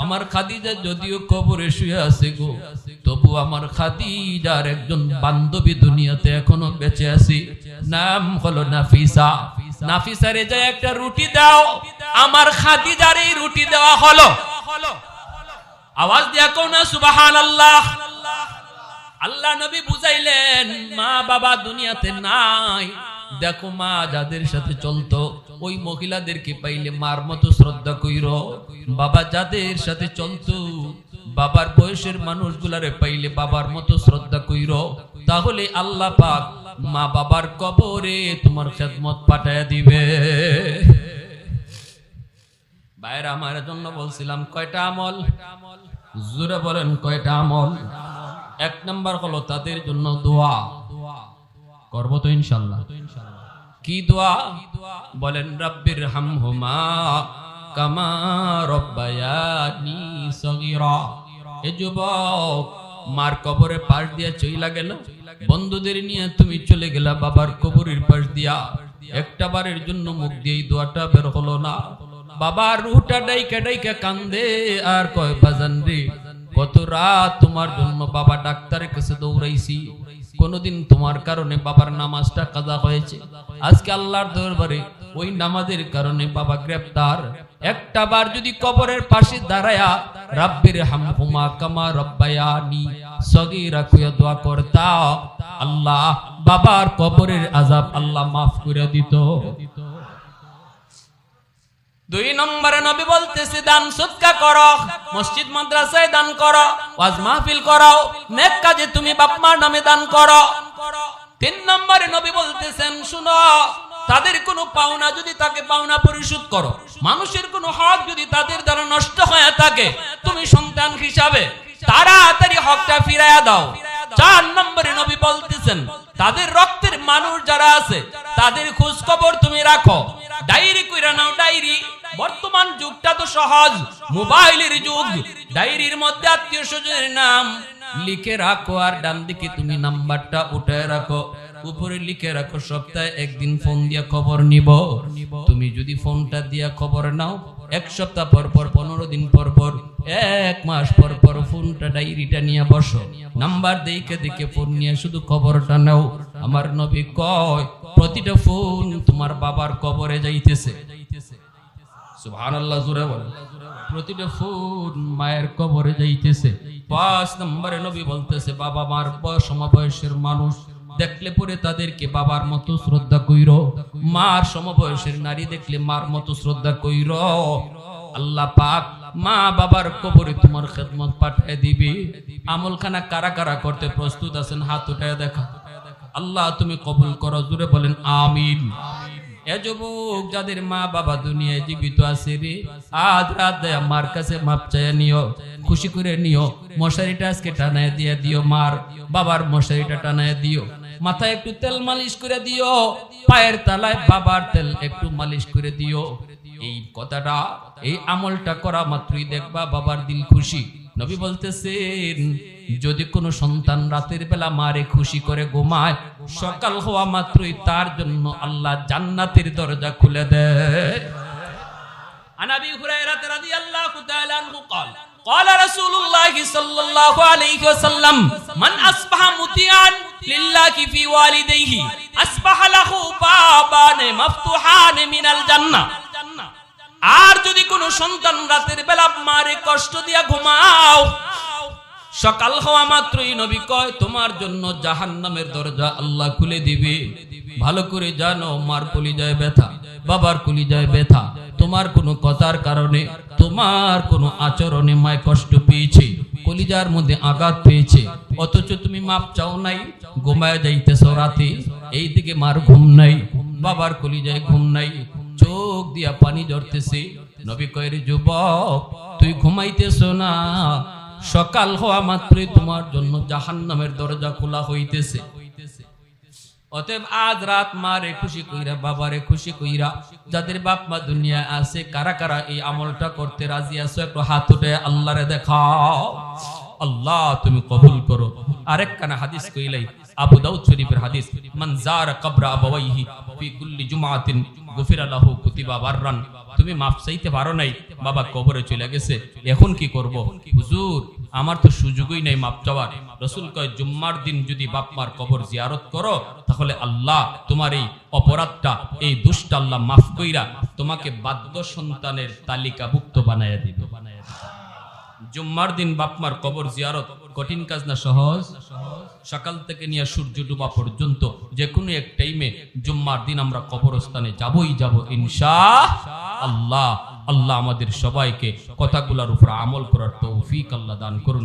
আমার খাদিজা যদিও কবরে শুয়ে আছে গো, তবু আমার খাদিজার একজন বান্ধবী দুনিয়াতে এখনো বেঁচে আছে, নাম হলো নাফিসা। নাফিসারে যে একটা রুটি দাও, আমার খাদিজার এই রুটি দেওয়া হলো। আওয়াজ দিয়া কও না সুবহানাল্লাহ। আল্লাহ নবী বুঝাইলেন মা বাবা দুনিয়াতে নাই, দেখো মা যাদের সাথে চলতো ওই মহিলাদেরকে পাইলে মার মতো শ্রদ্ধা কইর, বাবা যাদের সাথে চলতো বাবার বয়সের মানুষগুলারে পাইলে বাবার মতো শ্রদ্ধা কইর, তাহলে আল্লাহ পাক মা বাবার কবরে তোমার খেদমত পাঠায়া দিবে। ভাইরা আমার জন্য বলছিলাম কয়টা আমল, জোরে বলেন কয়টা আমল? এক নাম্বার হলো তাদের জন্য দোয়া করব তো ইনশাআল্লাহ। কি দোয়া বলেন? রাব্বির হামহুমা কামা রব্বায়ানি সগীরা। এ যুবক, মার কবরে পাশ দিয়া চইলা গেল, বন্ধুদের নিয়ে তুমি চলে গেলা বাবার কবরের পাশ দিয়া, একটা বারের জন্য মুখ দিয়ে দোয়াটা বের হলো না। বাবার রুহটা ডাইকা ডাইকা কান্দে আর কয় বাজান রে, কত রাত তোমার জন্য বাবা ডাক্তারের কাছে দৌড়াইছি, কোনদিন তোমার কারণে বাবার নামাজটা কাজা হয়েছে, আজকে আল্লাহর দরবারে ওই নামাজের কারণে বাবা গ্রেফতার। একটা বার যদি কবরের পাশে দাঁড়ায়া রাব্বির হামহুমা কামা রব্বায়ানি সগীরা কইয়া দোয়া করতা, আল্লাহ বাবার কবরের আযাব আল্লাহ মাফ করে দিত। দুই নম্বরে নবী বলতেছে দান সদকা করো, মসজিদ মাদ্রাসায় দান করো, ওয়াজ মাহফিল করাও, নেক কাজে তুমি বাপ মার নামে দান করো। তিন নম্বরে নবী বলতেছেন শুনো, তাদের কোনো পাওনা যদি তাকে পাওনা পরিশোধ করো, মানুষের কোনো হক যদি তাদের দ্বারা নষ্ট হয়ে থাকে তুমি সন্তান হিসাবে তাড়াতাড়ি হকটা ফিরাইয়া দাও। চার নম্বরে নবী বলতেছেন তাদের রক্তের মানুষ যারা আছে তাদের খোঁজ খবর তুমি রাখো, ডায়েরি কইরা নাও। ডায়েরি, বর্তমান যুগটা তো সহজ, মোবাইলের যুগ। ডায়েরির মধ্যে আত্মীয় স্বজনের নাম লিখে রাখো, আর ডান দিকে তুমি নাম্বারটা উঠে রাখো, উপরে লিখে রাখো সপ্তাহে একদিন ফোন দিয়া খবর নিব। তুমি যদি ফোনটা দিয়া খবর নাও, এক সপ্তাহ পর পর, 15 দিন পর পর, এক মাস পর পর ফোনটা ডায়েরিটা নিয়ে বসো, নাম্বার দেখে দেখে ফোন নিয়ে শুধু খবরটা নাও। আমার নবী কয় প্রতিটা ফোন তোমার বাবার কবরে যাইতেছে। সুবহানাল্লাহ, জোরে বলেন। প্রতিটা ফোন মায়ের কবরে যাইতেছে। 5 নম্বরে নবী বলতেছে বাবা মার সমবয়সের মানুষ দেখলে পরে তাদেরকে বাবার মতো শ্রদ্ধা কইরো, মার সমবয়সের নারী দেখলে মার মতো শ্রদ্ধা কইরো, আল্লাহ পাক মা বাবার কবরে তোমার খেদমত পাঠিয়ে দিবে। আমলখানা কারা কারা করতে প্রস্তুত আছেন হাত উঠায় দেখা। আল্লাহ তুমি কবুল করো, জোরে বলেন আমিন। এ যুবক যাদের মা বাবা দুনিয়ায় জীবিত আছে রে, আজ রাত আমার কাছে মাপ চাইয়া নিও, খুশি করে নিও। মশারিটা আজকে টানায় দিয়ে দিও, মার বাবার মশারিটা টানায় দিও, মাথায় একটু তেল মালিশ করে দিও, পায়ের তলায় বাবার তেল একটু মালিশ করে দিও। এই কথাটা, এই আমলটা করা মাত্রই দেখবা বাবার দিল খুশি। নবী বলতেছেন যদি কোনো সন্তান রাতের বেলা মারে খুশি করে ঘুমায়, সকাল হওয়া মাত্রই তার জন্য আল্লাহ জান্নাতের দরজা খুলে দেয়। আন আবি হুরায়রা রাদিয়াল্লাহু তাআলা আনহু قال قال رسول الله صلى الله عليه وسلم من اصبح مطيعا لله في والديه اصبح له بابان مفتوحان من الجنه। আর যদি কোনো সন্তান রাতের বেলা মারে কষ্ট দিয়া ঘুমাও, সকাল হওয়া মাত্রই নবী কয় তোমার জন্য জাহান্নামের দরজা আল্লাহ খুলে দিবে। ভালো করে জানো, মার কলিজায় ব্যথা, বাবার কলিজায় ব্যথা, তোমার কোনো কথার কারণে, তোমার কোনো আচরণে মায় কষ্ট পেয়েছে, কলিজার মধ্যে আঘাত পেয়েছে, অথচ তুমি মাপ চাও নাই, ঘুমায় যাইতেছো রাতে, এই দিকে মার ঘুম নাই, বাবার কলিজায় ঘুম নাই, চোখ দিয়া পানি ঝরতেছে। নবী কয় রে যুবক, তুই ঘুমাইতেছো না, সকাল হওয়া মাত্রই তোমার জন্য জাহান্নামের দরজা খোলা হইতেছে। অতএব আজ রাত মারে খুশি কইরা, বাবারে খুশি কইরা, যাদের বাপ মা দুনিয়া আছে, কারা কারা এই আমলটা করতে রাজি আছো একটু হাত উঠে আল্লাহরে দেখাও। আল্লাহ তুমি কবুল করো। আরেকখানা হাদিস কইলাই, আবু দাউদ শরীফের হাদিস, মান যারা কবরা আবাওয়াইহি ফি কুল্লি জুমআতিন গুফিরা লাহু কুতিবা বাররান। তুমি মাফ চাইতে পারো নাই, বাবা কবরে চলে গেছে, এখন কি করব? হুজুর আমার তো সুযোগই নাই মাপ চাওয়ার। রাসূল কয় জুম্মার দিন যদি বাপ মার কবর জিয়ারত করো, তাহলে আল্লাহ তোমার এই অপরাধটা, এই দুষ্ট আল্লাহ মাফ কইরা তোমাকে বাধ্য সন্তানের তালিকাভুক্ত বানায়া দিবে। জুম্মার দিন বাপ মার কবর জিয়ারত কঠিন কাজ না সহজ? সকাল থেকে নিয়ে সূর্য ডুবা পর্যন্ত যে কোনো এক টাইমে জুম্মার দিন আমরা কবরস্থানে যাবই যাব ইনশাআল্লাহ। আল্লাহ আমাদের সবাইকে কথাগুলোর উপর আমল করার তৌফিক আল্লাহ দান করুন।